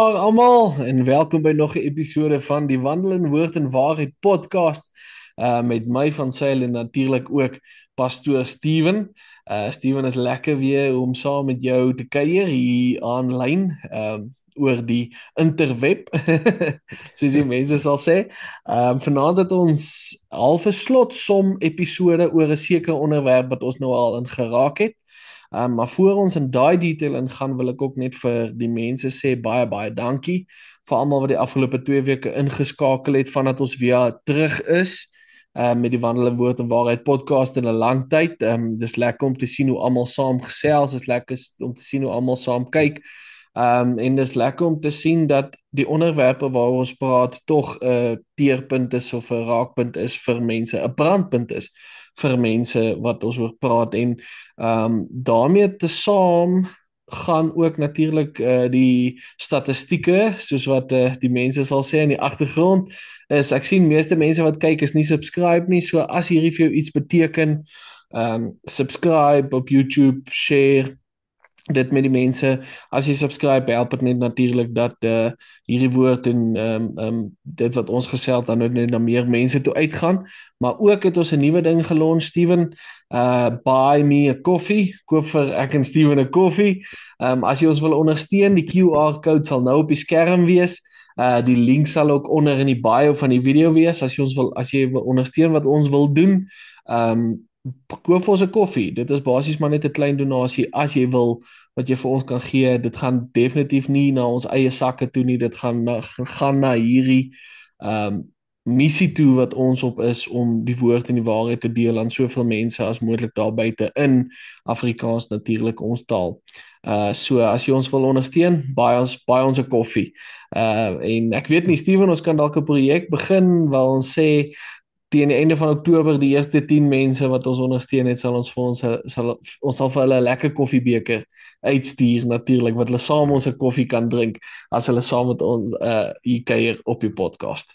daar allemaal en welkom by nog 'n episode van die Wandel in Woord en Waarheid podcast met my van Sail en natuurlik ook pastoor Steven. Steven is lekker weer om saam met jou te kuier hier aanlyn oor die interweb soos die mense sal sê. Vanaand het ons halfe slotsom episode oor 'n sekere onderwerp wat ons nou al in geraak het. Maar voor ons in daai detail ingaan, wil ek ook net vir die mense sê baie dankie vir almal wat die afgelope 2 weke ingeskakel het vandat ons weer terug is met die Wandel in Woord en Waarheid podcast in 'n lang tyd. Dis lekker om te sien hoe almal saam gesels, dis lekker om te sien hoe almal saam kyk. En dis lekker om te sien dat die onderwerpe waaroor ons praat tog 'n teerpunt is of 'n raakpunt is vir mense, 'n brandpunt is vir mense wat ons oor praat en daarmee te saam gaan ook natuurlik die statistieke soos wat die mense sal sê in die agtergrond is ek sien meeste mense wat kyk is nie subscribe nie, so as hierdie vir jou iets beteken, subscribe op YouTube, share dit met die mense. As jy subscribe, help dit net natuurlik dat hierdie woord en dit wat ons gesels dan net na meer mense toe uitgaan. Maar ook het ons 'n nuwe ding gelons, Steven. Buy me a coffee. Koop vir ek en Steven 'n koffie. As jy ons wil ondersteun, die QR code sal nou op die skerm wees. Die link sal ook onder in die bio van die video wees as jy wil ondersteun wat ons wil doen. Koop vir ons 'n koffie. Dit is basies maar net 'n klein donasie as jy wil wat jy vir ons kan gee. Dit gaan definitief nie na ons eie sakke toe nie. Dit gaan na hierdie missie toe wat ons op is om die woord en die waarheid te deel aan soveel mense as moontlik daar buite in Afrikaans natuurlik ons taal. So as jy ons wil ondersteun, baie ons 'n koffie. En ek weet nie, Steven, ons kan dalk 'n projek begin waar ons sê teen die einde van Oktober die eerste 10 mense wat ons ondersteun het, sal ons sal vir hulle 'n lekker koffiebeker uitstuur natuurlik wat hulle saam ons 'n koffie kan drink as hulle saam met ons hier kuier op die podcast.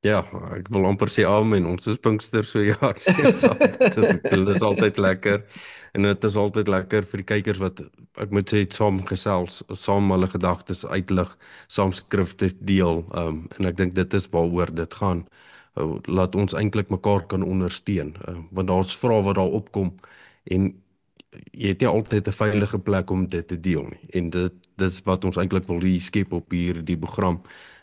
Ja, ek wil amper sê amen, ons is Pinkster, so ja, dit is altyd lekker, en dit is altyd lekker vir die kykers wat, ek moet sê, saam gesels, saam hulle gedagtes uitlig, saam skrifte deel, en ek dink dit is waaroor dit gaan, laat ons eintlik mekaar kan ondersteun, want daar's vrae wat daar opkom, en jy het nie altyd 'n veilige plek om dit te deel nie, en dit is wat ons eintlik wil hier skep op hierdie program,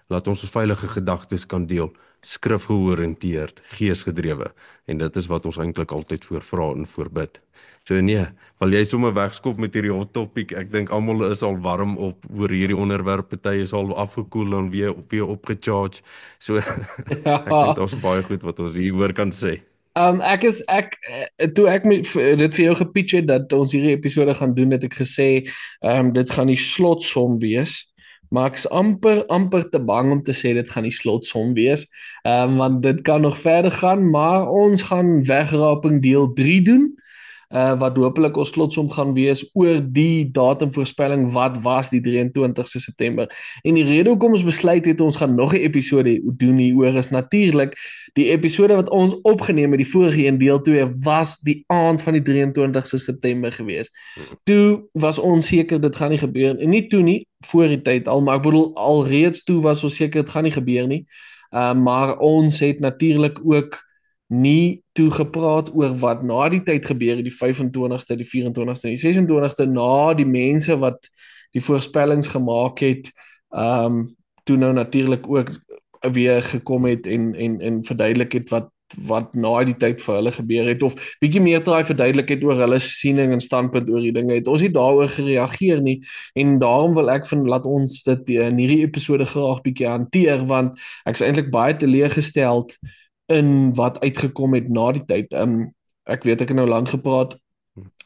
laat ons veilige gedagtes kan deel, skrif georiënteerd, geesgedrewe, en dit is wat ons eintlik altyd voor vra en voorbid. So nee, wil jy sommer wegskop met hierdie hot topic, ek dink almal is al warm op oor hierdie onderwerp, party is al afgekoel en weer opgecharge, so ek dink daar's baie goed wat ons hieroor kan sê. Toe ek dit vir jou gepitch het dat ons hierdie episode gaan doen, het ek gesê, dit gaan die slotsom wees. Maar ek is amper te bang om te sê dit gaan die slotsom wees, want dit kan nog verder gaan, maar ons gaan wegraping deel 3 doen, wat hopelik ons slotsom gaan wees oor die datumvoorspelling wat was die 23ste September. En die rede hoekom ons besluit het ons gaan nog 'n episode doen hieroor is natuurlik die episode wat ons opgeneem het, die vorige een deel 2 was die aand van die 23ste September gewees. Toe was ons seker dit gaan nie gebeur en nie toe nie, voor die tyd al, maar ek bedoel alreeds toe was ons seker dit gaan nie gebeur nie. Maar ons het natuurlik ook nie toe gepraat oor wat na die tyd gebeur, die 25ste, die 24ste, die 26ste, na die mense wat die voorspellings gemaak het, toe nou natuurlik ook weer gekom het en verduidelik het wat na die tyd vir hulle gebeur het, of bietjie meer draai verduidelik het oor hulle siening en standpunt oor die dinge het. Ons het daaroor gereageer nie, en daarom wil ek laat ons dit in hierdie episode graag bietjie hanteer, want ek is eintlik baie teleurgesteld in wat uitgekom het na die tyd. Ek weet ek het nou lank gepraat,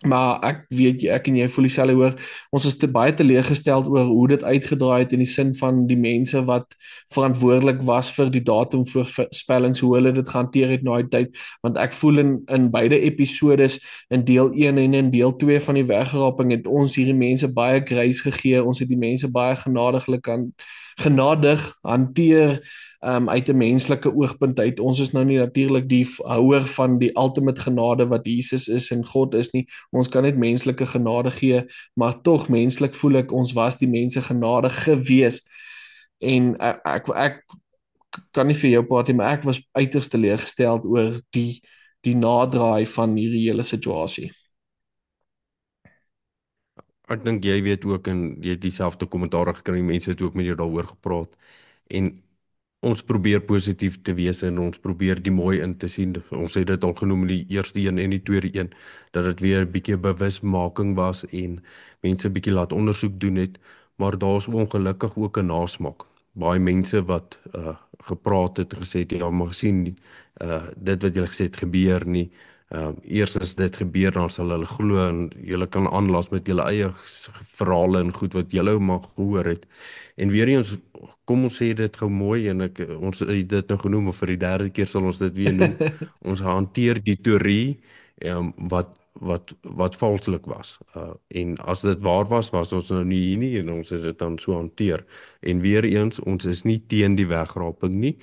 maar ek weet ek en jy voel dieselfde hoor. Ons is baie teleurgesteld oor hoe dit uitgedraai het in die sin van die mense wat verantwoordelik was vir die datum voorspellings, hoe hulle dit gehanteer het na die tyd, want ek voel in beide episodes, in deel 1 en in deel 2 van die wegraping, het ons hierdie mense baie grace gegee, ons het die mense baie genadiglik aan genadig hanteer uit 'n menslike oogpunt uit. Ons is nou nie natuurlik die houer van die ultimate genade wat Jesus is en God is nie. Ons kan net menslike genade gee, maar tog menslik voel ek ons was die mense genadig gewees. En ek kan nie vir jou praat nie, maar ek was uiters teleurgesteld oor die naderdraai van hierdie hele situasie. Ek dink jy weet ook en jy het dieselfde kommentaar gekry, mense het ook met jou daaroor gepraat. En ons probeer positief te wees en ons probeer die mooi in te sien. Ons het dit al genoem in die eerste een en die tweede een, dat dit weer 'n bietjie bewusmaking was en mense bietjie laat ondersoek doen het, maar daar's ongelukkig ook 'n nasmaak. Baie mense wat gepraat het en gesê het, ja, maar gesien dit wat julle gesê het gebeur nie. Eers as dit gebeur, dan sal hulle glo en julle kan aanlas met julle eie verhale en goed wat julle mag gehoor het. En weer eens, kom ons sê dit gou mooi en ons het dit nou genoem, of vir die derde keer sal ons dit weer noem. Ons hanteer die teorie wat valslik was. En as dit waar was, was ons nou nie hier nie en ons het dit dan so hanteer. En weer eens, ons is nie teen die wegraping nie.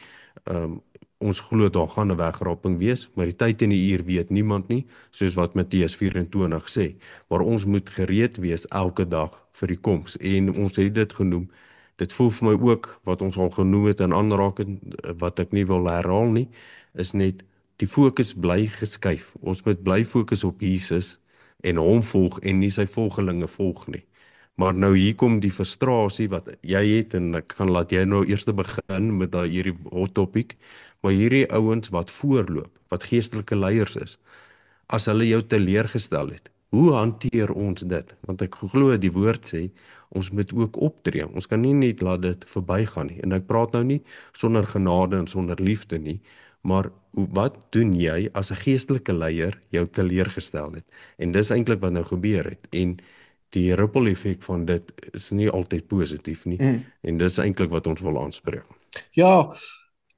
Ons glo daar gaan 'n wegraping wees, maar die tyd en die uur weet niemand nie, soos wat Matteus 24 sê. Maar ons moet gereed wees elke dag vir die koms. En ons het dit genoem. Dit voel vir my ook, wat ons al genoem het in aanraking, wat ek nie wil herhaal nie, is net die fokus bly geskuif. Ons moet bly fokus op Jesus en hom volg en nie sy volgelinge volg nie. Maar nou hier kom die frustrasie wat jy het en ek gaan laat jy nou eers begin met hierdie hot topic, maar hierdie ouens wat voorloop, wat geestelike leiers is, as hulle jou teleurgestel het, hoe hanteer ons dit? Want ek glo die woord sê, ons moet ook optree. Ons kan nie net laat dit verbygaan nie. En ek praat nou nie sonder genade en sonder liefde nie, maar wat doen jy as 'n geestelike leier jou teleurgestel het? En dis eintlik wat nou gebeur het. En die ripple effek van dit is nie altyd positief nie. Mm. En dis eintlik wat ons wil aanspreek. Ja,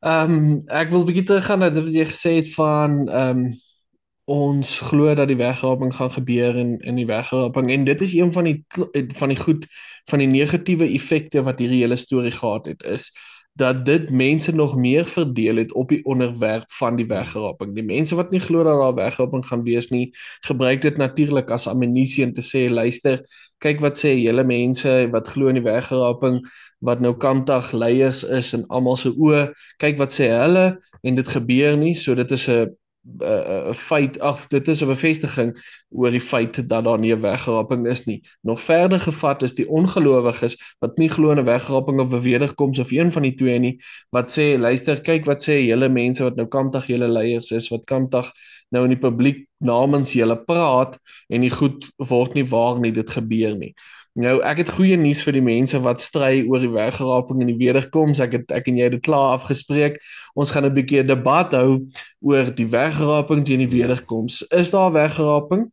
ek wil 'n bietjie teruggaan na dit wat jy gesê het van ons glo dat die wegraping gaan gebeur in die wegraping en dit is een van die goed van die negatiewe effekte wat hierdie hele storie gehad het is dat dit mense nog meer verdeel het op die onderwerp van die wegraping. Die mense wat nie glo dat daar 'n wegraping gaan wees nie, gebruik dit natuurlik as ammunisie om te sê luister, kyk wat sê julle mense wat glo in die wegraping wat nou kantig leiers is en almal se oë, kyk wat sê hulle en dit gebeur nie, so dit is 'n feit af, dit is 'n bevestiging oor die feit dat daar nie 'n wegraping is nie. Nog verder gevat is die ongelowiges wat nie glo in 'n wegraping of 'n wederkoms of een van die twee nie, wat sê luister, kyk wat sê julle mense wat nou kantig julle leiers is, wat kantig nou in die publiek namens julle praat en die goed word nie waar nie, dit gebeur nie. Nou, ek het goeie nuus vir die mense wat stry oor die wegraping en die wederkoms. Ek en jy het dit klaar afgespreek. Ons gaan 'n bietjie 'n debat hou oor die wegraping teen die wederkoms. Is daar wegraping?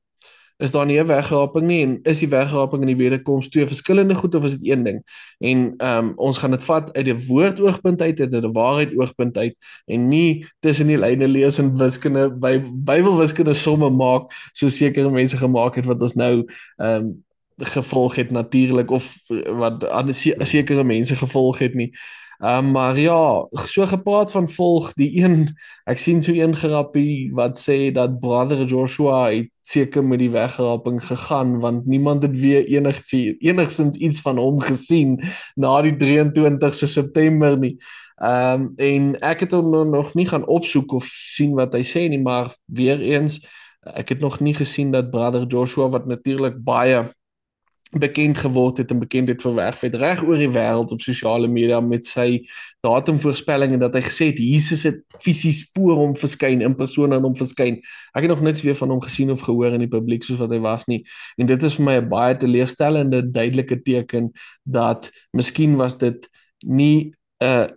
Is daar nie 'n wegraping nie en is die wegraping en die wederkoms twee verskillende goed of is dit een ding? En ons gaan dit vat uit 'n woordoogpunt uit en uit 'n waarheid oogpunt uit en nie tussen die lyne lees en wiskunde by Bybelwiskunde somme maak soos sekere mense gemaak het wat ons nou gevolg het natuurlik of wat ander sekere mense gevolg het nie. Maar ja, so gepraat van volg, die een, ek sien so een grappie wat sê dat brother Joshua het seker met die wegraping gegaan want niemand het weer enigstens iets van hom gesien na die 23ste September nie. En ek het hom nog nie gaan opsoek of sien wat hy sê nie, maar weer eens, ek het nog nie gesien dat brother Joshua wat natuurlik baie bekend geword het en bekendheid verwerf het reg oor die wêreld op sosiale media met sy datumvoorspelling en dat hy gesê het Jesus het fisies voor hom verskyn in persoon aan hom verskyn. Ek het nog niks weer van hom gesien of gehoor in die publiek soos wat hy was nie. En dit is vir my 'n baie teleurstellende duidelike teken dat miskien was dit nie 'n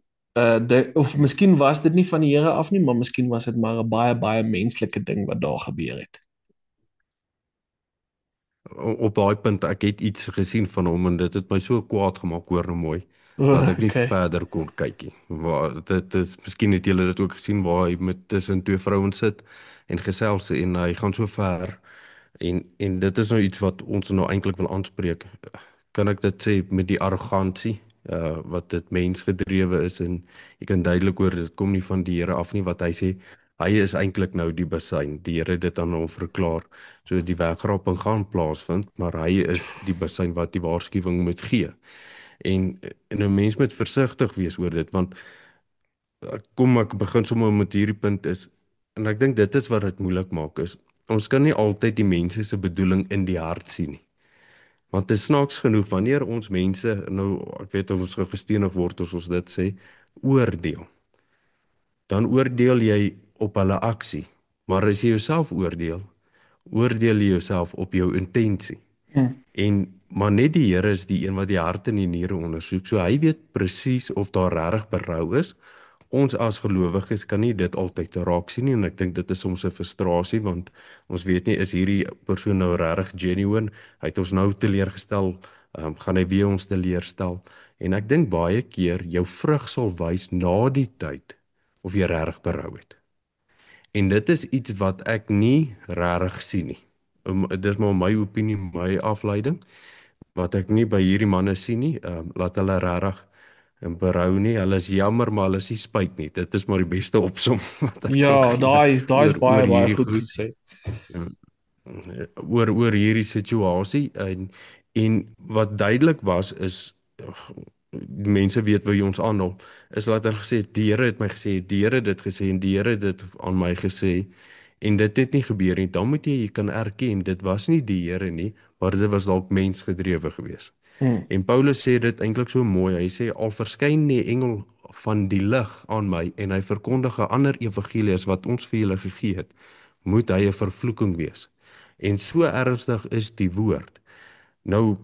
of miskien was dit nie van die Here af nie, maar miskien was dit maar 'n baie menslike ding wat daar gebeur het. Op daai punt, ek het iets gesien van hom en dit het my so kwaad gemaak, hoor nou mooi, dat ek nie Okay. verder kon kyk nie. Dit is, miskien het julle dit ook gesien, waar hy met tussen twee vrouens sit en gesels en hy gaan so ver en dit is nou iets wat ons nou eintlik wil aanspreek. Kan ek dit sê met die arrogansie wat dit mensgedrewe is en jy kan duidelik hoor dit kom nie van die Here af nie wat hy sê. Hy is eintlik nou die besyn. Die Here het dit aan hom verklaar. So die wegraping gaan plaasvind, maar hy is die besyn wat die waarskuwing moet gee. En 'n mens moet versigtig wees oor dit want kom ek begin sommer met hierdie punt is en ek dink dit is wat dit moeilik maak is. Ons kan nie altyd die mense se bedoeling in die hart sien nie. Want dit is snaaks genoeg wanneer ons mense nou ek weet ons gestenig word as ons dit sê oordeel. Dan oordeel jy op hulle aksie. Maar as jy jouself oordeel, oordeel jy jouself op jou intensie. Maar net die Here is die een wat die hart en die niere ondersoek. So hy weet presies of daar regtig berou is. Ons as gelowiges kan nie dit altyd raak sien nie en ek dink dit is soms 'n frustrasie want ons weet nie is hierdie persoon nou regtig genuine. Hy het ons nou teleurgestel, gaan hy weer ons teleurstel. En ek dink baie keer jou vrug sal wys na die tyd of jy regtig berou het. En dit is iets wat ek nie regtig sien nie. Dit is maar my opinie, my afleiding, wat ek nie by hierdie manne sien nie, laat hulle regtig berou nie, hulle is jammer, maar hulle is nie spyt nie, dit is maar die beste opsom wat ek kan Ja, gee daai is baie hierdie goed goed, gesê. oor hierdie situasie, en wat duidelik was, is, die mense weet waar jy ons aanhaal, is dat hulle gesê het, die Here het my gesê, die Here het dit gesê, en die Here het dit aan my gesê, en dit het nie gebeur nie, dan moet jy kan erken, dit was nie die Here nie, maar dit was dalk mensgedrewe gewees. En Paulus sê dit eintlik so mooi, hy sê, al verskyn die engel van die lig aan my, en hy verkondig 'n ander evangelie as wat ons vir julle gegee het, moet hy 'n vervloeking wees. En so ernstig is die woord. Nou,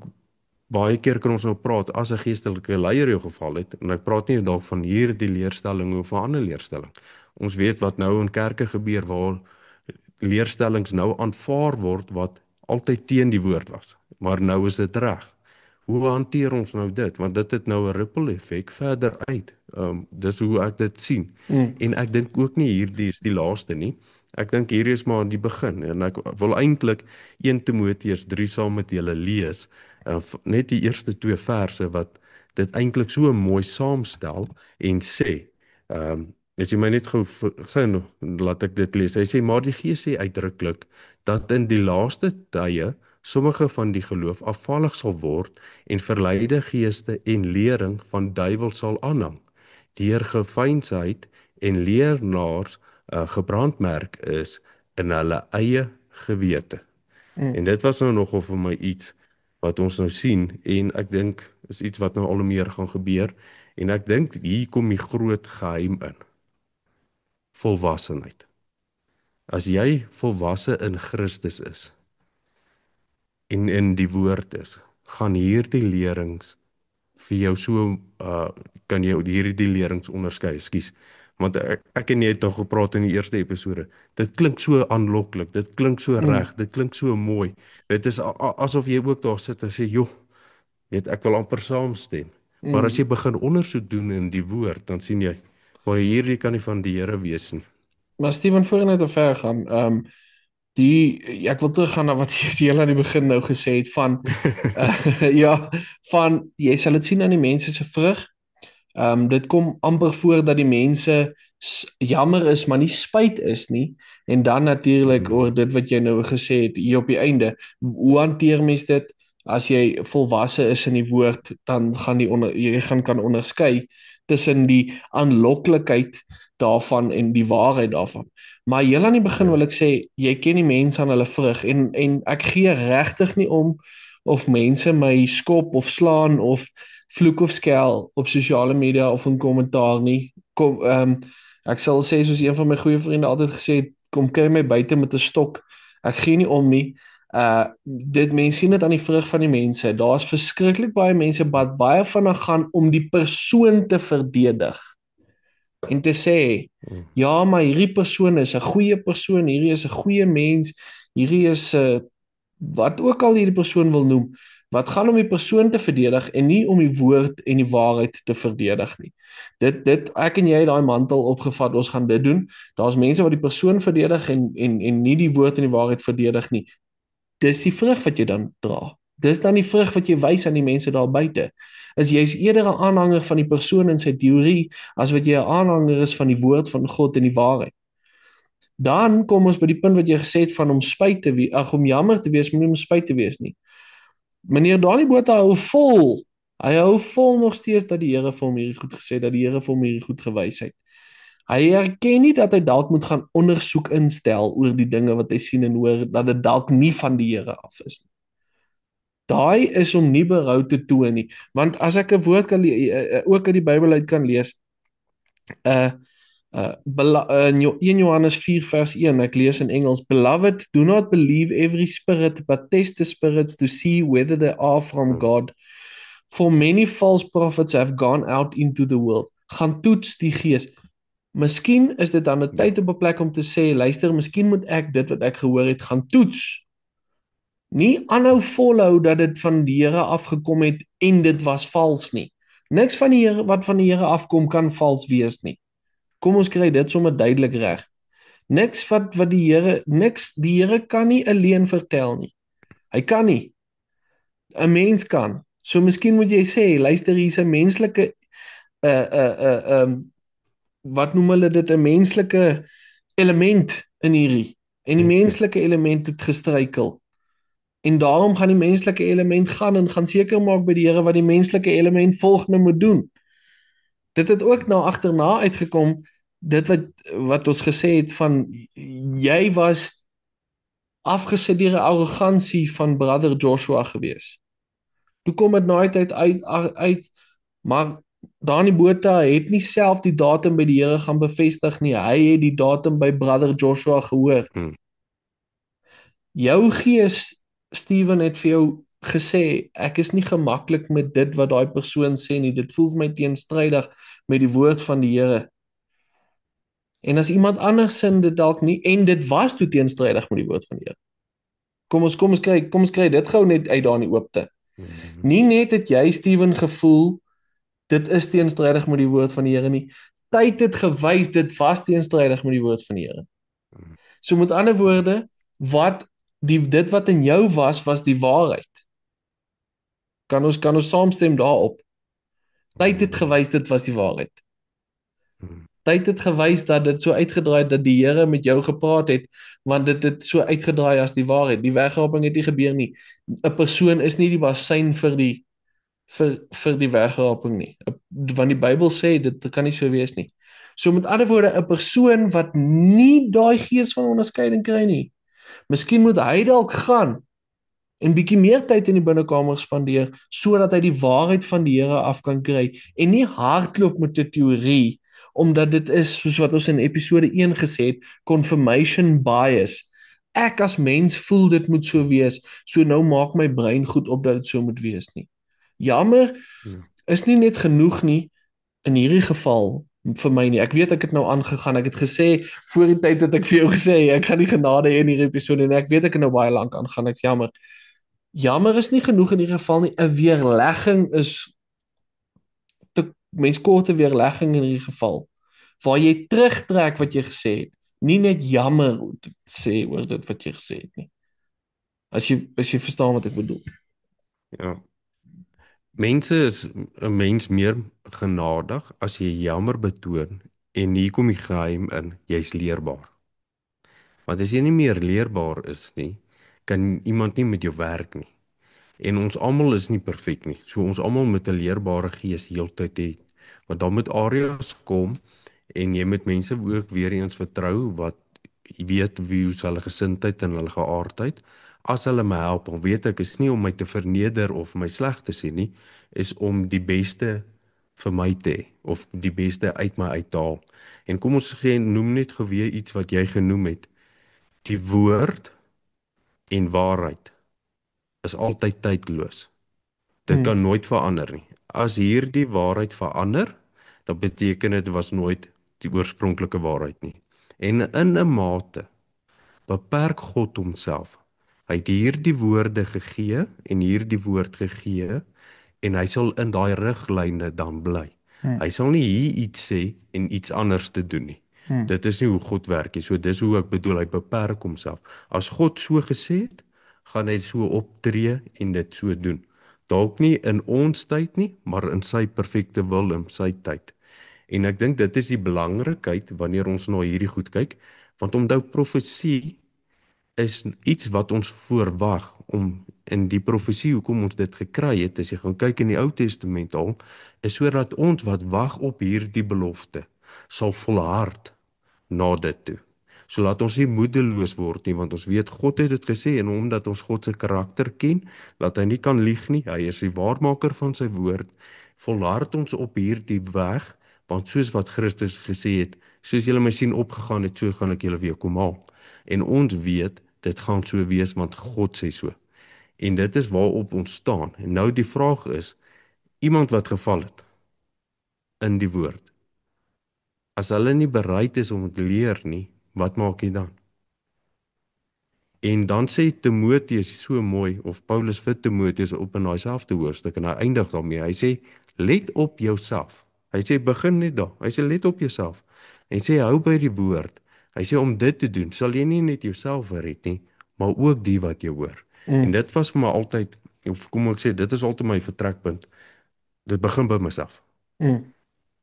baie keer kan ons nou praat, as 'n geestelike leier jou geval het, en ek praat nie dalk van hierdie leerstelling of 'n ander leerstelling. Ons weet wat nou in kerke gebeur, waar leerstellings nou aanvaar word, wat altyd teen die woord was, maar nou is dit reg. Hoe hanteer ons nou dit? Want dit het nou 'n ripple effek verder uit. Dis hoe ek dit sien. En ek dink ook nie hierdie is die laaste nie. Ek dink hierdie is maar aan die begin. En ek wil eintlik 1 Timoteus 3 saam met julle lees. Net die eerste 2 verse wat dit eintlik so mooi saamstel en sê. As jy my net gou begin, laat ek dit lees. Hy sê, maar die Gees sê uitdruklik, dat in die laaste tye sommige van die geloof afvallig sal word en verleide geeste en lering van duiwels sal aanhang, deur geveinsheid en leenaars gebrandmerk is in hulle eie gewete. En dit was nou nogal vir my iets wat ons nou sien, en ek dink is iets wat nou al hoe meer gaan gebeur, en ek dink hier kom die groot geheim in. Volwassenheid. As jy volwasse in Christus is, en in die woord is, gaan hierdie lerings vir jou so, kan jy hierdie lerings onderskei, ekskuus. Want ek en jy het nog gepraat in die eerste episode, dit klink so aanloklik, dit klink so reg, dit klink so mooi, dit is asof jy ook daar sit en sê, joh, weet, ek wil amper saamstem, maar as jy begin ondersoek doen in die woord, dan sien jy, maar hierdie kan nie van die Here wees nie. Maar Steven, voor jy nou te ver gaan, ek wil teruggaan na wat jy heel aan die begin nou gesê het van, jy sal dit sien aan die mense se vrug. Dit kom amper voor dat die mense jammer is, maar nie spyt is nie. En dan natuurlik oor dit wat jy nou gesê het hier op die einde. Hoe hanteer mens dit? As jy volwasse is in die woord, dan gaan jy kan onderskei tussen die aanloklikheid daarvan en die waarheid daarvan. Maar heel aan die begin wil ek sê, jy ken die mense aan hulle vrug, en ek gee regtig nie om of mense my skop of slaan of vloek of skel op sosiale media of in kommentaar nie. Ek sal sê, soos een van my goeie vriende altyd gesê het, kom kyk my buite met 'n stok. Ek gee nie om nie. Mense sien dit aan die vrug van die mense. Daar's verskriklik baie mense wat baie vinnig gaan om die persoon te verdedig. En te sê, ja, maar hierdie persoon is 'n goeie persoon, hierdie is 'n goeie mens, hierdie is wat ook al hierdie persoon wil noem, wat gaan om die persoon te verdedig en nie om die woord en die waarheid te verdedig nie. Ek en jy het daai mantel opgevat, ons gaan dit doen. Daar's mense wat die persoon verdedig en nie die woord en die waarheid verdedig nie. Dis die vrug wat jy dan dra. Dis dan die vrug wat jy wys aan die mense daar buite. Is jy's eerder 'n aanhanger van die persoon en sy teorie as wat jy 'n aanhanger is van die woord van God en die waarheid. Dan kom ons by die punt wat jy gesê het van om spyt te wees, ag om jammer te wees, moenie om spyt te wees nie. Meneer Dani Botha hou vol. Hy hou vol nog steeds dat die Here vir hom hierdie goed gesê het, dat die Here vir hom hierdie goed gewys het. Hy erken nie dat hy dalk moet gaan ondersoek instel oor die dinge wat hy sien en hoor, dat dit dalk nie van die Here af is nie. Daai is om nie berou te toon nie, want as ek 'n woord kan ook uit die Bybel uit kan lees, uh in 1 Johannes 4 vers 1, ek lees in Engels, Beloved, do not believe every spirit, but test the spirits to see whether they are from God. For many false prophets have gone out into the world. Gaan toets die gees. Miskien is dit dan 'n tyd op 'n plek om te sê, luister, miskien moet ek dit wat ek gehoor het gaan toets. Nie aanhou volhou dat dit van die Here afgekom het en dit was vals nie. Niks van die Here wat van die Here afkom kan vals wees nie. Kom ons kry dit sommer duidelik reg. Niks wat die Here kan nie 'n leuen vertel nie. Hy kan nie. 'n Mens kan. So miskien moet jy sê, luister, hier's 'n menslike wat noem hulle dit, 'n menslike element in hierdie. En die menslike element het gestruikel. En daarom gaan die menslike element gaan seker maak by die Here wat die menslike element volgende moet doen. Dit het ook na agterna uitgekom, dit wat ons gesê het van, jy was afgesit deur 'n arrogansie van brother Joshua gewees. Toe kom dit na tyd uit, maar Dani Botha het nie self die datum by die Here gaan bevestig nie, hy het die datum by brother Joshua gehoor. Jou gees, Steven, het vir jou gesê, ek is nie gemaklik met dit wat daai persoon sê nie, dit voel vir my teenstrydig met die woord van die Here. En as iemand anders sin dit dalk nie, en dit was toe teenstrydig met die woord van die Here. Kom ons kry dit gou net uit daar in die oopte. Nie net het jy, Steven, gevoel, dit is teenstrydig met die woord van die Here nie, tyd het gewys, dit was teenstrydig met die woord van die Here. So met ander woorde, dit wat in jou was die waarheid. Kan ons saamstem daarop? Tyd het gewys, dit was die waarheid. Tyd het gewys dat dit so uitgedraai dat die Here met jou gepraat het, want dit het so uitgedraai as die waarheid. Die wegraping het nie gebeur nie. 'n Persoon is nie die basyn vir die wegraping nie. Want die Bybel sê, dit kan nie so wees nie. So met ander woorde, 'n persoon wat nie daai gees van onderskeiding kry nie, miskien moet hy dalk gaan en bietjie meer tyd in die binnekamer spandeer, sodat hy die waarheid van die Here af kan kry, en nie hardloop met 'n teorie, omdat dit is, soos wat ons in episode 1 gesê het, confirmation bias. Ek as mens voel dit moet so wees, so nou maak my brein goed op dat dit so moet wees nie. Jammer, is nie net genoeg nie, in hierdie geval, vir my nie. Ek weet ek het nou aangegaan, ek het gesê, voor die tyd het ek vir jou gesê, ek gaan nie genade hê in hierdie episode, en ek weet ek het nou baie lank aangaan, ek's jammer. Jammer is nie genoeg in hierdie geval nie, 'n weerlegging is mens korte weerlegging in hierdie geval, waar jy terugtrek wat jy gesê het, nie net jammer sê oor dit wat jy gesê het nie. As jy verstaan wat ek bedoel. Ja. Mense is 'n mens meer genadig as jy jammer betoon, en hier kom die geheim in, jy's leerbaar. Want as jy nie meer leerbaar is nie, kan iemand nie met jou werk nie. En ons almal is nie perfek nie. So ons almal moet 'n leerbare gees heeltyd hê. Want dan moet areas kom en jy moet mense ook weer eens vertrou wat weet wie is hulle gesindheid en hulle geaardheid. As hulle my help, dan weet ek is nie om my te verneder of my sleg te sien nie, is om die beste vir my te hê of die beste uit my uit te haal. En kom ons noem net geweer iets wat jy genoem het. Die woord en waarheid is altyd tydloos. Dit kan nooit verander nie. As hierdie waarheid verander, dan beteken dit was nooit die oorspronklike waarheid nie. En in 'n mate beperk God homself. Hy het hierdie woorde gegee en hierdie woord gegee en hy sal in daai riglyne dan bly. Hy sal nie hier iets sê en iets anders te doen nie. Dit is nie hoe God werk nie. So dis hoe ek bedoel, hy beperk homself. As God so gesê het, gaan hy so optree en dit so doen. Dalk nie in ons tyd nie, maar in sy perfekte wil in sy tyd. En ek dink dit is die belangrikheid wanneer ons na hierdie goed kyk, want onthou profesie is iets wat ons voorwag om in die profesie hoekom ons dit gekry het, as jy gaan kyk in die Ou Testament al, is sodat ons wat wag op hierdie belofte sal volhard na dit toe. So laat ons nie moedeloos word nie, want ons weet God het dit gesê en omdat ons God se karakter ken, dat hy nie kan lieg nie, hy is die waarmaker van sy woord, volhard ons op hierdie weg, want soos wat Christus gesê het, soos julle my sien opgegaan het, so gaan ek julle weer kom haal. En ons weet, dit gaan so wees, want God sê so. En dit is waarop ons staan. En nou die vraag is, iemand wat geval het in die woord, as hulle nie bereid is om te leer nie, wat maak jy dan? En dan sê Timoteus so mooi, of Paulus vir Timoteus op in daai selfde hoofstuk, en hy eindig daarmee, hy sê, let op jouself. Hy sê, begin net daar, hy sê, let op jouself. Hy sê, hou by die woord. Hy sê, om dit te doen, sal jy nie net jouself red nie, maar ook die wat jy hoor. En dit was vir my altyd, of kom ek sê, dit is altyd my vertrekpunt. Dit begin by myself.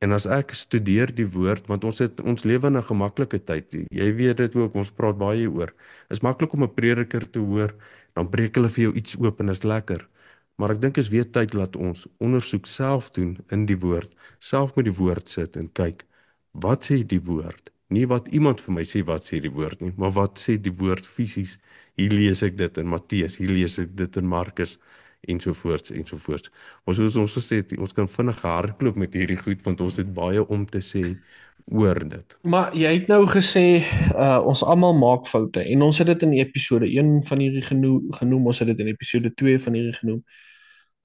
En as ek studeer die woord, want ons lewe in 'n gemaklike tyd. Jy weet dit ook, ons praat baie oor. Is maklik om 'n prediker te hoor, dan breek hulle vir jou iets oop en is lekker. Maar ek dink is weer tyd dat ons ondersoek self doen in die woord, self met die woord sit en kyk, wat sê die woord? Nie wat iemand vir my sê wat sê die woord nie, maar wat sê die woord fisies? Hier lees ek dit in Matteus, hier lees ek dit in Markus, ensovoorts, ensovoorts. Maar soos ons gesê het, ons kan vinnig hardloop met hierdie goed, want ons het baie om te sê oor dit. Maar jy het nou gesê, ons almal maak foute, en ons het dit in episode 1 van hierdie genoem, ons het dit in episode 2 van hierdie genoem.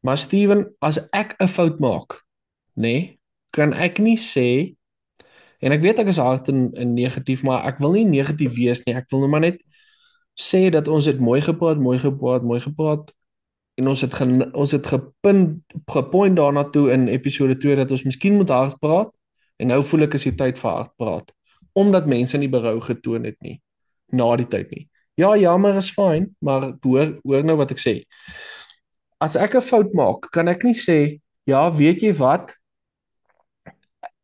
Maar Steven, as ek 'n fout maak, nê, kan ek nie sê, en ek weet ek is hard en negatief, maar ek wil nie negatief wees nie, ek wil nou maar net sê dat ons het mooi gepraat, en ons het gepoint daarna toe in episode 2 dat ons miskien moet hard praat, en nou voel ek is die tyd vir hard praat, omdat mense nie berou getoon het nie, na die tyd nie. Ja, jammer is fyn, maar hoor nou wat ek sê. As ek 'n fout maak, kan ek nie sê, ja, weet jy wat,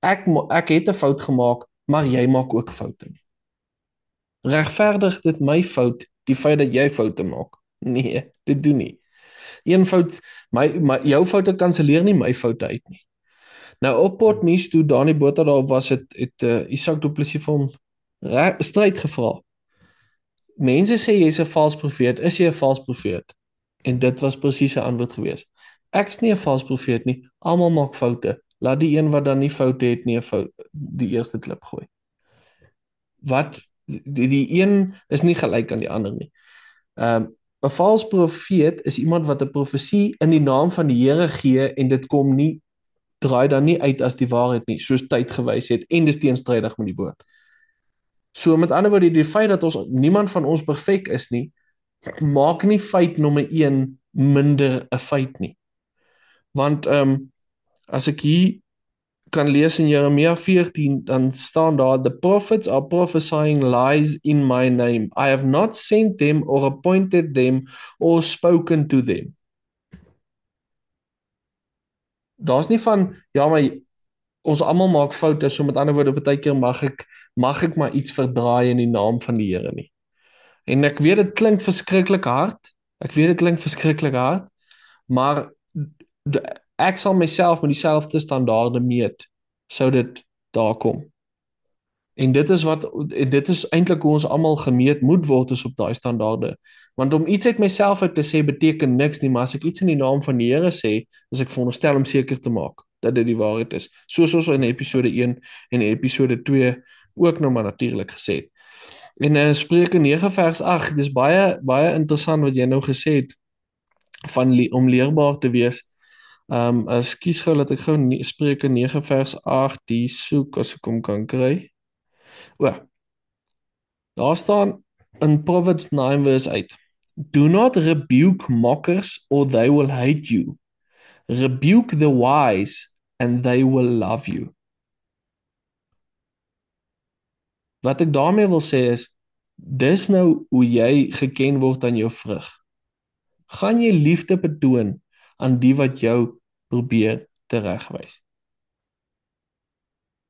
ek het 'n fout gemaak, maar jy maak ook foute. Regverdig dit my fout, die feit dat jy foute maak? Nee, dit doen nie. Een fout, jou foute kanselleer nie my foute uit nie. Nou op Potnuus toe Dani Botha daar was, het Isak Du Plessis vir hom stryd gevra. Mense sê jy's 'n vals profeet, is jy 'n vals profeet? En dit was presies 'n antwoord gewees. Ek's nie 'n vals profeet nie, almal maak foute. Laat die een wat dan nie foute het nie, 'n fout die eerste klip gooi. Wat die een is nie gelyk aan die ander nie. 'n vals profeet is iemand wat 'n profesie in die naam van die Here gee en dit kom nie draai dan nie uit as die waarheid nie, soos tyd gewys het en dis teenstrydig met die woord. So met ander woorde, die feit dat niemand van ons perfek is nie, maak nie feit nommer 1 minder 'n feit nie. Want as ek hier kan lees in Jeremia 14, dan staan daar, the prophets are prophesying lies in my name. I have not sent them or appointed them or spoken to them. Daar's nie van, ja, maar ons almal maak foute, so met ander woorde, baie keer mag ek maar iets verdraai in die naam van die Here nie. En ek weet dit klink verskriklik hard. Maar ek sal myself met dieselfde standaarde meet, sou dit daar kom. En dit is eintlik hoe ons almal gemeet moet word, is op daai standaarde. Want om iets uit myself uit te sê beteken niks nie, maar as ek iets in die naam van die Here sê, is ek veronderstel om seker te maak dat dit die waarheid is. Soos ons in episode 1 en episode 2 ook nou maar natuurlik gesê het. En Spreuke 9 vers 8, dis baie interessant wat jy nou gesê het om leerbaar te wees. Ekskuus gou dat ek gou Spreuke 9 vers 8 die soek as ek hom kan kry. Daar staan in Proverbs 9 verse 8. Do not rebuke mockers or they will hate you. Rebuke the wise and they will love you. Wat ek daarmee wil sê is, dis nou hoe jy geken word aan jou vrug. Gaan jy liefde betoon aan die wat jou probeer teregwys?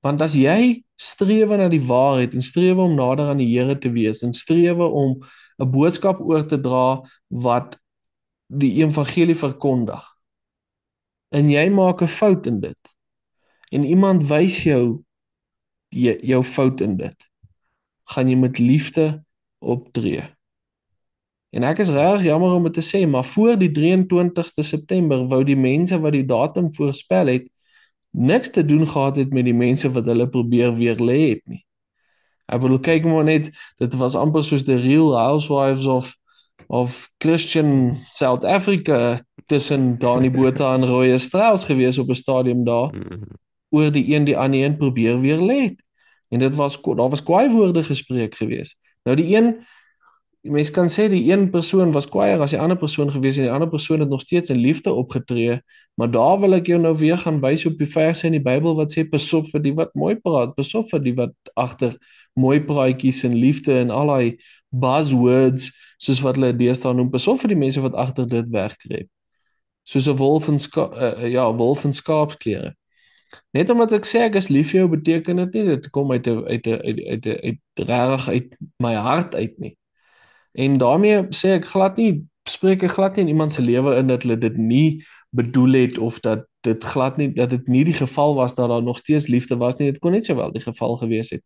Want as jy strewe na die waarheid en strewe om nader aan die Here te wees en strewe om 'n boodskap oor te dra wat die evangelie verkondig en jy maak 'n fout in dit en iemand wys jou jou fout in dit, gaan jy met liefde optree. En ek is regtig jammer om dit te sê, maar voor die 23ste September wou die mense wat die datum voorspel het niks te doen gehad het met die mense wat hulle probeer weer lê het nie. Ek bedoel, kyk maar net, dit was amper soos the Real Housewives of Christian South Africa tussen Dani Botha en Roy Strauss gewees op 'n stadium daar, oor die ander een probeer weer lê. En daar was kwaai woorde gespreek gewees. Nou die mens kan sê die een persoon was kwaaier as die ander persoon gewees en die ander persoon het nog steeds in liefde opgetree, maar daar wil ek jou nou weer gaan wys op die verse in die Bybel wat sê pas op vir die wat mooi praat, pas op vir die wat agter mooi praatjies en liefde en al daai buzzwords soos wat hulle deesdae noem, pas op vir die mense wat agter dit wegkruip. Soos 'n wolf in skaapsklere. Net omdat ek sê ek is lief vir jou beteken dit nie dit kom uit regtig uit my hart uit nie. En daarmee sê ek glad nie, spreek ek glad nie in iemand se lewe in dat hulle dit nie bedoel het of dat dit nie die geval was dat daar nog steeds liefde was nie. Dit kon net sowel die geval gewees het.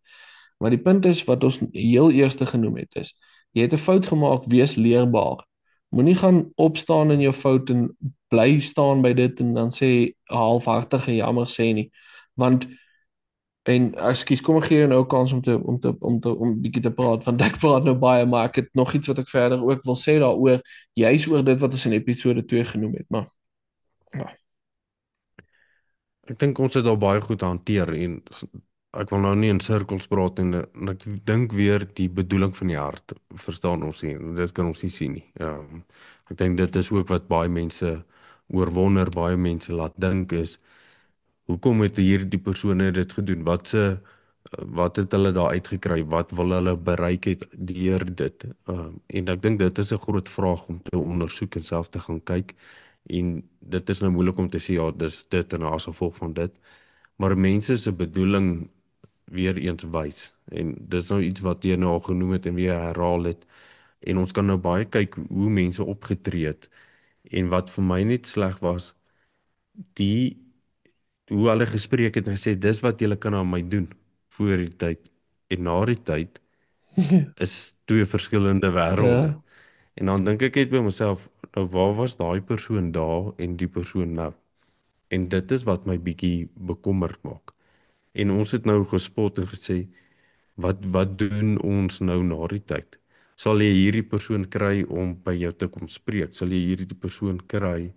Maar die punt is wat ons heel eerste genoem het is, jy het 'n fout gemaak, wees leerbaar. Moenie gaan opstaan in jou fout en bly staan by dit en dan sê halfhartig en jammer sê nie. Want ekskuus, kom ek gee jou nou 'n kans om bietjie te praat want ek praat nou baie, maar ek het nog iets wat ek verder ook wil sê daaroor, juis oor dit wat ons in episode 2 genoem het, maar ja. Ek dink ons het al baie goed hanteer en ek wil nou nie in sirkels praat en ek dink weer die bedoeling van die hart verstaan ons nie, dit kan ons nie sien nie. Ek dink dit is ook wat baie mense oorwonder, baie mense laat dink is, hoekom het hierdie persone dit gedoen? Wat het hulle daar uitgekry? Wat wil hulle bereik het deur dit? En ek dink dit is 'n groot vraag om te ondersoek en self te gaan kyk. En dit is nou moeilik om te sê, ja, dis dit en as gevolg van dit. Maar mense se bedoeling weer eens wys. En dit is nou iets wat jy nou al genoem het en weer herhaal het. En ons kan nou baie kyk hoe mense opgetree het. En wat vir my net sleg was, hoe hulle gespreek het en gesê, dis wat julle kan aan my doen voor die tyd en na die tyd is twee verskillende wêrelde. Ja. En dan dink ek net by myself, nou waar was daai persoon daar en die persoon nou? En dit is wat my bietjie bekommerd maak. En ons het nou gespot en gesê, wat doen ons nou na die tyd? Sal jy hierdie persoon kry om by jou te kom spreek? Sal jy hierdie persoon kry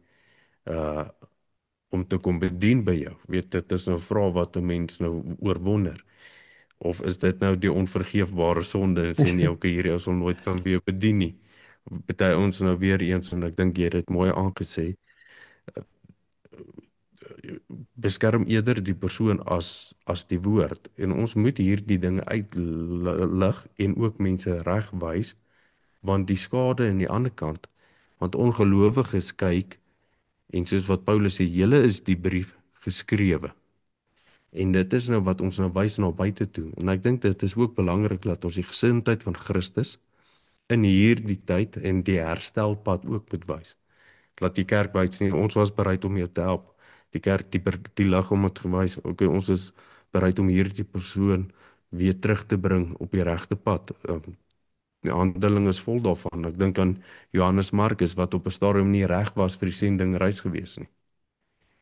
om te kom bedien by jou? Weet, dit is nou 'n vraag wat 'n mens nou oorwonder. Of is dit nou die onvergeefbare sonde en sê nee, okay, hierdie ou sal nooit kan weer bedien nie. Party ons nou weer eens en ek dink jy het dit mooi aangesê. Beskerm eerder die persoon as die woord en ons moet hierdie dinge uitlig en ook mense regwys want die skade aan die ander kant, want ongelowiges kyk en soos wat Paulus sê, julle is die brief geskrewe. En dit is nou wat ons nou wys na buite toe. En ek dink dit is ook belangrik dat ons die gesindheid van Christus in hierdie tyd en die herstelpad ook moet wys. Laat die kerk wys nie, ons was bereid om jou te help. Die kerk die lig om het gewys, okay, ons is bereid om hierdie persoon weer terug te bring op die regte pad. Die Handelinge is vol daarvan. Ek dink aan Johannes Markus wat op 'n stadium nie reg was vir die sendingreis gewees nie.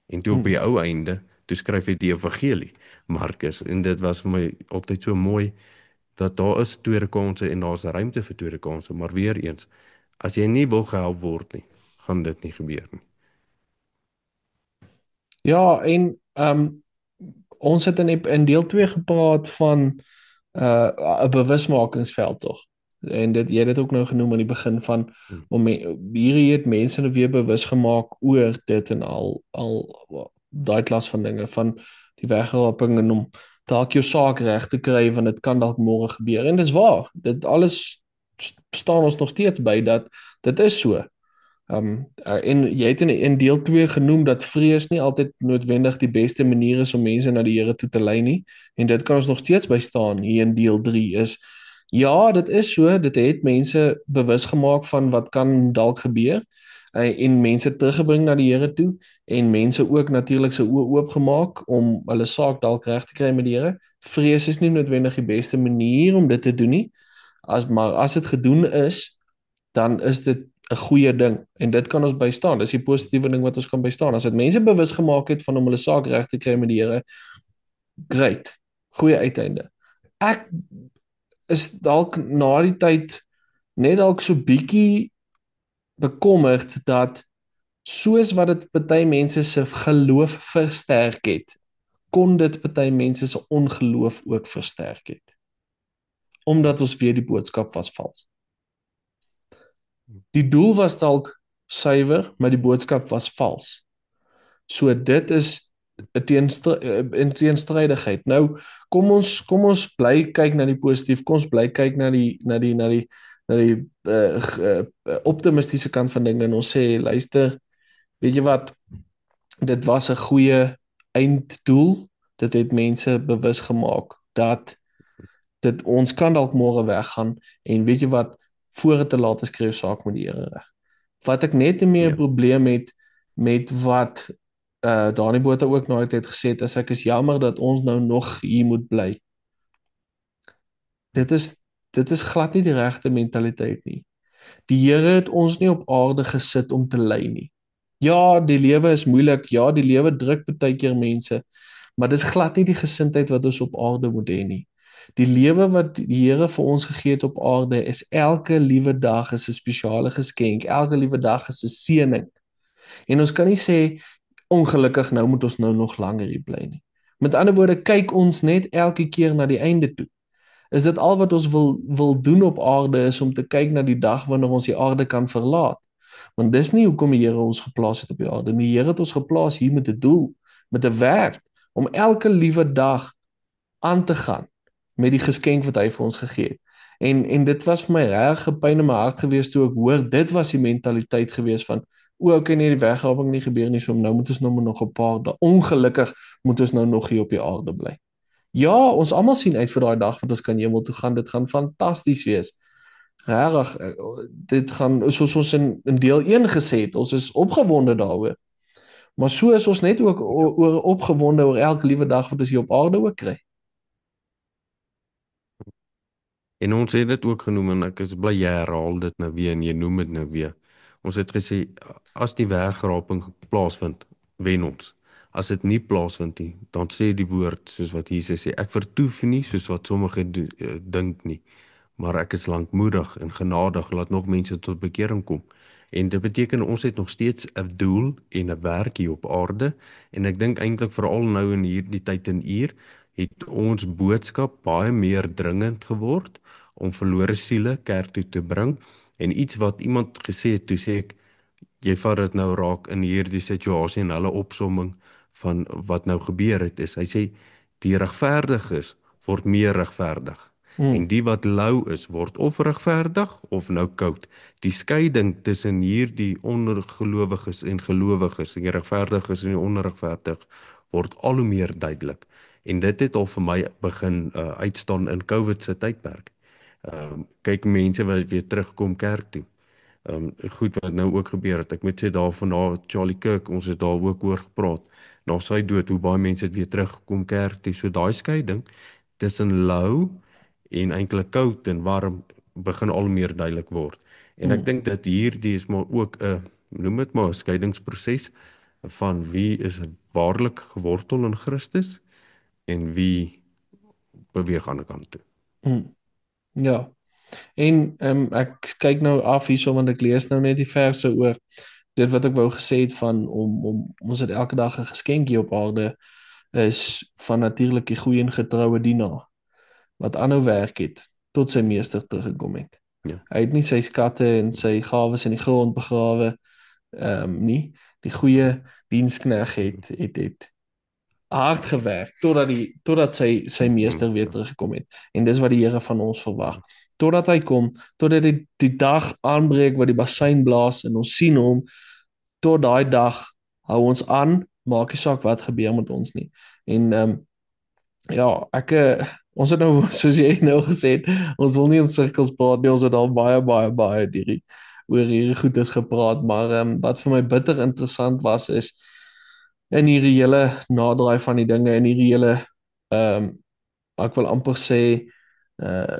En toe op die ou einde, toe skryf hy die evangelie, Markus, en dit was vir my altyd so mooi, dat daar is tweede kanse en daar is ruimte vir tweede kanse, maar weer eens, as jy nie wil gehelp word nie, gaan dit nie gebeur nie. Ja, en ons het in deel 2 gepraat van 'n bewusmakingsveld tog. En jy het dit ook nou genoem aan die begin van om hierdie het mense nou weer bewus gemaak oor dit en al daai klas van dinge van die wegraping en om dalk jou saak reg te kry want dit kan dalk môre gebeur. En dis waar. Dit alles staan ons nog steeds by dat dit is so. En jy het in deel 2 genoem dat vrees nie altyd noodwendig die beste manier is om mense na die Here toe te lei nie. En dit kan ons nog steeds by staan hier in deel 3 is ja, dit is so, dit het mense bewus gemaak van wat kan dalk gebeur en mense teruggebring na die Here toe en mense ook natuurlik se oë oopgemaak om hulle saak dalk reg te kry met die Here. Vrees is nie noodwendig die beste manier om dit te doen nie. Maar as dit gedoen is, dan is dit 'n goeie ding en dit kan ons bystaan. Dis die positiewe ding wat ons kan bystaan. As dit mense bewus gemaak het van om hulle saak reg te kry met die Here, great. Goeie uiteinde. Ek is dalk na die tyd net dalk so bietjie bekommerd dat soos wat dit party mense se geloof versterk het, kon dit party mense se ongeloof ook versterk het. Omdat ons weer die boodskap was vals. Die doel was dalk suiwer, maar die boodskap was vals. So dit is 'n teenstrydigheid. Nou kom ons bly kyk na die positief. Kom ons bly kyk na die optimistiese kant van dinge en ons sê luister, weet jy wat? Dit was 'n goeie einddoel. Dit het mense bewus gemaak dat dit ons kan dalk môre weggaan en weet jy wat? Voor dit te laat is, kry jou saak met die Here reg. Wat ek net nie meer 'n Ja, probleem het met wat Dani Botha ook na die tyd gesê het, as ek is jammer dat ons nou nog hier moet bly. Dit is dit is glad nie die regte mentaliteit nie. Die Here het ons nie op aarde gesit om te ly nie. Ja, die lewe is moeilik. Ja, die lewe druk baie keer mense, maar dis glad nie die gesindheid wat ons op aarde moet hê nie. Die lewe wat die Here vir ons gegee het op aarde is elke liewe dag is 'n spesiale geskenk. Elke liewe dag is 'n seëning. En ons kan nie sê ongelukkig nou moet ons nou nog langer hier bly nie. Met ander woorde, kyk ons net elke keer na die einde toe. Is dit al wat ons wil doen op aarde is om te kyk na die dag wanneer ons die aarde kan verlaat? Want dis nie hoekom die Here ons geplaas het op die aarde nie. Die Here het ons geplaas hier met 'n doel, met 'n werk om elke liewe dag aan te gaan met die geskenk wat hy vir ons gegee het. En dit was vir my regtig 'n pyn in my hart gewees toe ek hoor dit was die mentaliteit gewees van o, okay, nee, die wegraping nie gebeur nie, so nou moet ons nou maar nog 'n paar dae. Ongelukkig moet ons nou nog hier op die aarde bly. Ja, ons almal sien uit vir daai dag wat ons kan hemel toe gaan. Dit gaan fantasties wees. Regtig, dit gaan soos ons in deel 1 gesê het, ons is opgewonde daaroor. Maar so is ons net ook oor opgewonde oor elke liewe dag wat ons hier op aarde ook kry. en ons het dit ook genoem en ek is bly jy herhaal dit nou weer en jy noem dit nou weer. Ons het gesê as die wegraping plaasvind, wen ons. As dit nie plaasvind nie, dan sê die woord soos wat Jesus sê, ek vertoef nie soos wat sommige dink nie, maar ek is lankmoedig en genadig, laat nog mense tot bekering kom. En dit beteken ons het nog steeds 'n doel en 'n werk hier op aarde en ek dink eintlik veral nou in hierdie tyd en uur het ons boodskap baie meer dringend geword om verlore siele kerk toe te bring en iets wat iemand gesê het, toe sê ek jy vat dit nou raak in hierdie situasie en hulle opsomming van wat nou gebeur het is, hy sê die regverdiges word meer regverdig en Hmm. die wat lou is word of regverdig of nou koud. Die skeiding tussen hierdie ongelowiges en gelowiges, die regverdiges en die onregverdig word al hoe meer duidelik en dit het al vir my begin uitstaan in COVID se tydperk. Kyk mense wat weer terugkom kerk toe. Goed wat nou ook gebeur het. Ek moet sê daarvan na Charlie Kirk, ons het daar ook oor gepraat. Na sy dood, hoe baie mense het weer teruggekom kerk toe. So daai skeiding tussen lou en eintlik koud en warm begin al meer duidelik word. En ek Hmm. dink dat hierdie is maar ook 'n noem dit maar 'n skeidingsproses van wie is waarlik gewortel in Christus en wie beweeg aan die kant toe. Hmm. Ja. En ek kyk nou af hierso want ek lees nou net die verse oor dit wat ek wou gesê het van om ons het elke dag 'n geskenkie op aarde is van natuurlik die goeie en getroue dienaar wat aanhou werk het tot sy meester teruggekom het. Ja. Hy het nie sy skatte en sy gawes in die grond begrawe nie. Die goeie dienskneg het hard gewerk totdat sy meester weer teruggekom het. En dis wat die Here van ons verwag. totdat hy kom, totdat die dag aanbreek wat die bassein blaas en ons sien hom, tot daai dag hou ons aan, maak nie saak wat gebeur met ons nie. En ja, ons het nou soos jy nou gesê het, ons wil nie in sirkels praat nie, ons het al baie oor hierdie goedes gepraat, maar wat vir my bitter interessant was is in hierdie hele naderdraai van die dinge, in hierdie hele ehm ek wil amper sê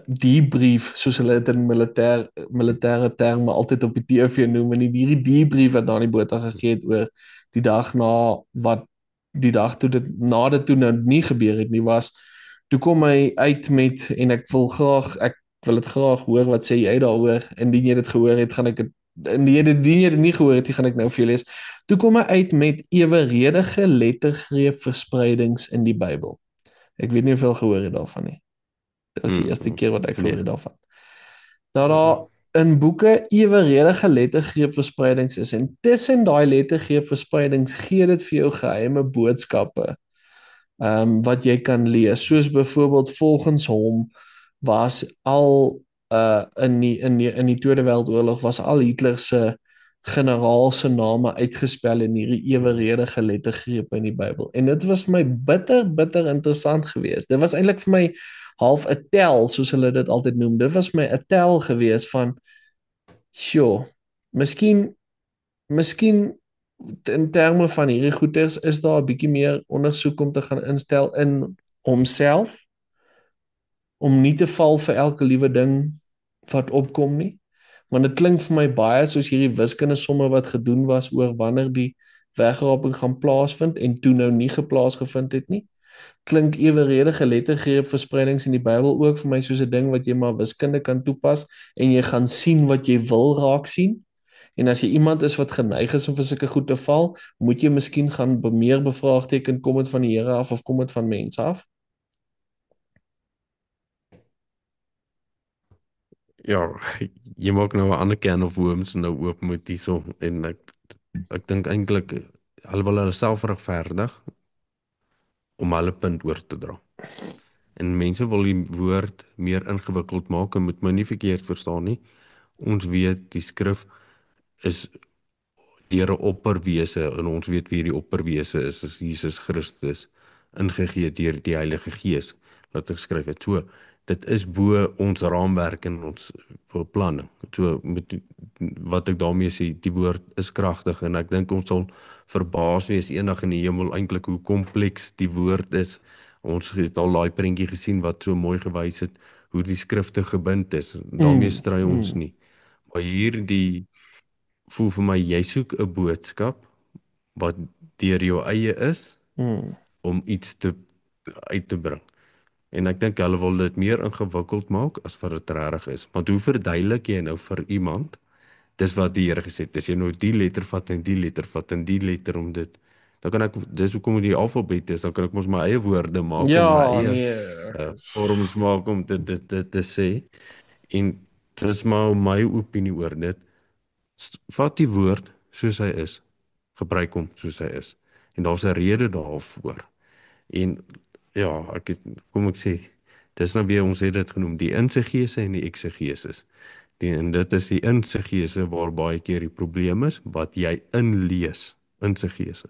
debrief soos hulle dit in militêre terme altyd op die TV noem en hierdie debrief wat Dani Botha gegee het oor die dag na wat die dag toe dit nou nie gebeur het nie was toe kom hy uit met en ek wil dit graag hoor wat sê jy daaroor indien jy dit gehoor het gaan ek dit indien jy dit nie gehoor het gaan ek nou vir jou lees toe kom hy uit met eweredige lettergreep verspreidings in die Bybel ek weet nie hoeveel gehoor het daarvan nie. Dit was die eerste keer wat ek gehoor Nee. het daarvan. Dat daar in boeke eweredige lettergreepverspreidings is en tussen daai lettergreepverspreidings gee dit vir jou geheime boodskappe wat jy kan lees. Soos byvoorbeeld volgens hom was al in die Tweede Wêreldoorlog was al Hitler se generaal se name uitgespel in hierdie eweredige lettergrepe in die Bybel. En dit was vir my bitter interessant geweest. Dit was eintlik vir my half 'n tel soos hulle dit altyd noem. Dit was vir my 'n tel geweest van sjoe, miskien in terme van hierdie goeters is daar 'n bietjie meer ondersoek om te gaan instel in homself om nie te val vir elke liewe ding wat opkom nie. Want dit klink vir my baie soos hierdie wiskundige somme wat gedoen was oor wanneer die wegraping gaan plaasvind en toe nou nie geplaasgevind het nie. Klink eweredige lettergreepverspreidings in die Bybel ook vir my soos 'n ding wat jy maar wiskunde kan toepas en jy gaan sien wat jy wil raak sien. En as jy iemand is wat geneig is om vir sulke goed te val, moet jy miskien gaan meer bevraagteken kom dit van die Here af of kom dit van mense af? Ja, jy maak nou 'n ander can of worms nou oop met hierso en ek dink eintlik hulle wil hulle self regverdig om hulle punt oor te dra. En mense wil die woord meer ingewikkeld maak en moet my nie verkeerd verstaan nie. Ons weet die skrif is deur 'n opperwese en ons weet wie die opperwese is Jesus Christus ingegee deur die Heilige Gees wat geskryf het. So dit is bo ons raamwerk en ons beplanning. So met wat ek daarmee sê, die woord is kragtig en ek dink ons sal verbaas wees eendag in die hemel eintlik hoe kompleks die woord is. Ons het al daai prentjie gesien wat so mooi gewys het hoe die skrifte gebind is. Daarmee stry ons nie. Maar hierdie voel vir my jy soek 'n boodskap wat deur jou eie is om iets uit te bring. En ek dink hulle wil dit meer ingewikkeld maak as wat dit regtig is. Want hoe verduidelik jy nou vir iemand? Dis wat die Here gesê het. As jy nou die letter vat en die letter vat en die letter om dit, dan kan ek dis hoekom die alfabet is, dan kan ek mos my eie woorde maak en my eie vorms maak om dit te sê. En dit is maar my opinie oor dit. Vat die woord soos hy is, gebruik hom soos hy is. En daar's 'n rede daarvoor. En ja, kom ek sê, dis nou weer ons het dit genoem, die insegese en die eksegesis. En dit is die insegese waar baie keer die probleem is, wat jy inlees, insegese.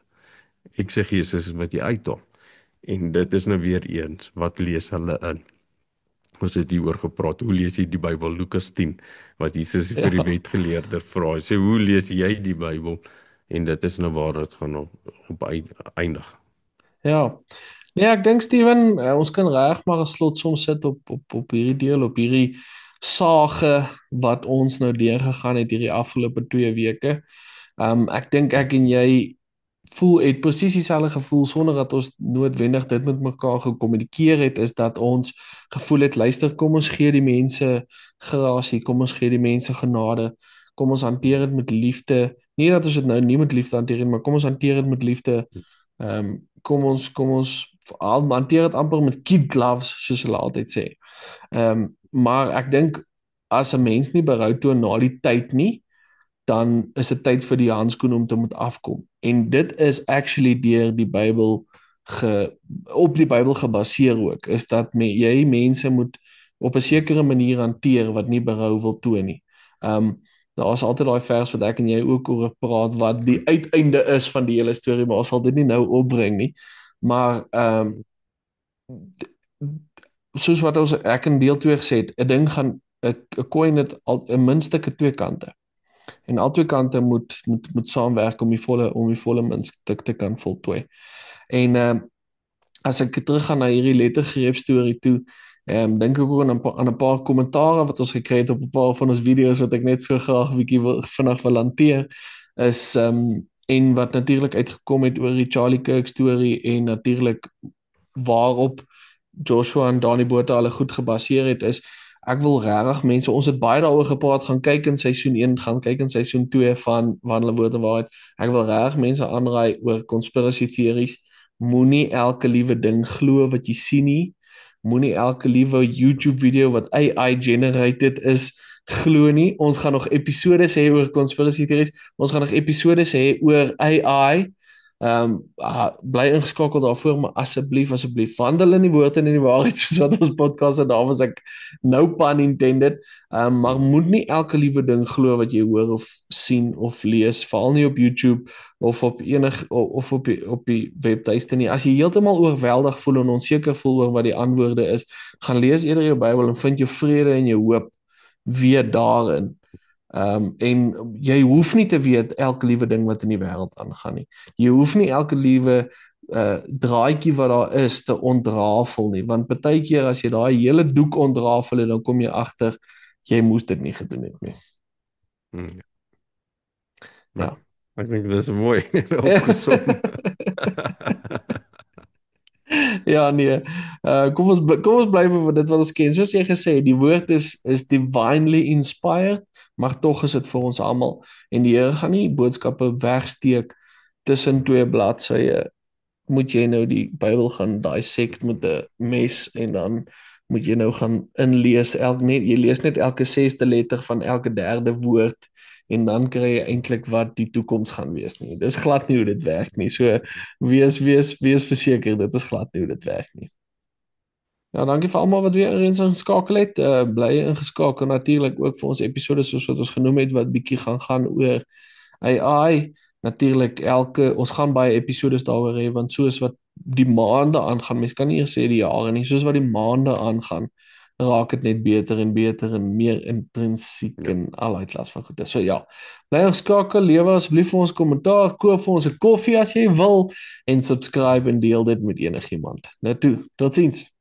Eksegesis is wat jy uithaal. En dit is nou weer eens, wat lees hulle in? Ons het hier oor gepraat, hoe lees jy die Bybel, Lukas 10, wat Jesus vir die wetgeleerder vra, hy sê, hoe lees jy die Bybel? En dit is nou waar dit gaan op eindig. Ja, nee, ek dink Steven, ons kan reg maar 'n slotsom sit op hierdie deel, op hierdie sage wat ons nou deurgegaan het hierdie afgelope 2 weke. Ek dink ek en jy het presies dieselfde gevoel sonder dat ons noodwendig dit met mekaar gekommunikeer het, is dat ons gevoel het, luister, kom ons gee die mense grasie, kom ons gee die mense genade, kom ons hanteer dit met liefde. Nie dat ons dit nou nie met liefde hanteer nie, maar kom ons hanteer dit met liefde. Kom ons hanteer dit amper met kid gloves, soos hulle altyd sê. Maar ek dink as 'n mens nie berou toon na die tyd nie, dan is dit tyd vir die handskoen om te moet afkom. En dit is actually deur die Bybel op die Bybel gebaseer ook, is dat jy mense moet op 'n sekere manier hanteer wat nie berou wil toon nie. Daar is altyd daai vers wat ek en jy ook oor praat wat die uiteinde is van die hele storie, maar ons sal dit nie nou opbring nie. Maar soos wat ons ek in deel 2 gesê het, 'n ding gaan 'n coin het al 'n minstens twee kante. En al twee kante moet saamwerk om die volle muntstuk te kan voltooi. En as ek teruggaan na hierdie lettergreep storie toe, dink ek ook aan 'n paar kommentare wat ons gekry het op 'n paar van ons video's wat ek net so graag bietjie vinnig wil hanteer, is en wat natuurlik uitgekom het oor die Charlie Kirk storie en natuurlik waarop Joshua en Danny Botha hulle goed gebaseer het, is ek wil regtig mense, ons het baie daaroor gepraat, gaan kyk in seisoen 1, gaan kyk in seisoen 2 van Wandel in Woord en Waarheid. Ek wil regtig mense aanraai oor conspiracy theories. Moenie elke liewe ding glo wat jy sien nie. Moenie elke liewe YouTube video wat AI generated is glo nie. Ons gaan nog episode hê oor conspiracy theories. Ons gaan nog episode hê oor AI. Bly ingeskakel daarvoor, maar asseblief wandel in die woord en in die waarheid, soos wat ons podcast en daar was ek no pun intended. Maar moet nie elke liewe ding glo wat jy hoor of sien of lees, veral nie op YouTube of op op die webtuiste nie. As jy heeltemal oorweldig voel en onseker voel oor wat die antwoorde is, gaan lees eerder jou Bybel en vind jou vrede en jou hoop weer daarin. En jy hoef nie te weet elke liewe ding wat in die wêreld aangaan nie. Jy hoef nie elke liewe draadjie wat daar is te ontrafel nie, want baie keer as jy daai hele doek ontrafel het, dan kom jy agter jy moes dit nie gedoen het nie. Ja. Ek dink dit is mooi opgesom. Ja, nee. Kom ons bly by dit wat ons ken. Soos jy gesê, die woord is divinely inspired, maar tog is dit vir ons almal. En die Here gaan nie boodskappe wegsteek tussen twee bladsye. Moet jy nou die Bybel gaan dissect met 'n mes en dan moet jy nou gaan inlees jy lees net elke 6de letter van elke 3de woord en dan kry jy eintlik wat die toekoms gaan wees nie. Dis glad nie hoe dit werk nie. So wees verseker dit is glad nie hoe dit werk nie. Ja, dankie vir almal wat weer ingeskakel het. Bly ingeskakel natuurlik ook vir ons episode soos wat ons genoem het wat bietjie gaan oor AI. Natuurlik ons gaan baie episodes daaroor hê want soos wat die maande aangaan, mens kan nie eers sê die jare nie, soos wat die maande aangaan, raak dit net beter en meer intrinsiek en allerlei klas van goede. So ja, bly ingeskakel, lewe asseblief vir ons kommentaar, koop vir ons 'n koffie as jy wil en subscribe en deel dit met enigiemand. Nou toe, totsiens.